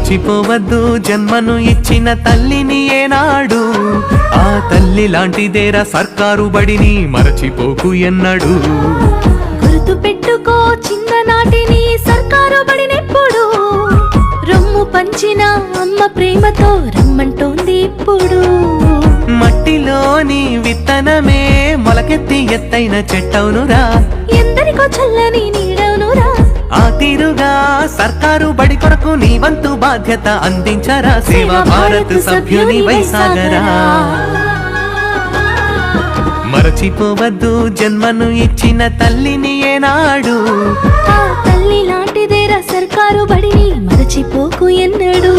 మరచిపోవద్దు జన్మను ఇచ్చిన తల్లిని ఏనాడు, ఆ తల్లి లాంటిదేరా సర్కారు బడిని మరచిపోకు ఎన్నడు. గుర్తు పెట్టుకో చిన్ననాటిని సర్కారు బడినెప్పుడు, రొమ్ము పంచిన అమ్మ ప్రేమతో రమ్మంటోంది ఇప్పుడు. మట్టిలోని విత్తనమే మొలకెత్తి ఎత్తైన చెట్టవునురా, ఎందరికో చల్లని నీడవునురా. ఆ తీరుగా సర్కారు బడి కొరకు నీ వంతు బాధ్యత అందించరా, సేవా భారత్ సభ్యుని వైసాగరా. మరచిపోవద్దు జన్మను ఇచ్చిన తల్లిని ఏనాడు, ఆ తల్లి లాంటిదేరా సర్కారు బడిని మరచిపోకు ఎన్నడు.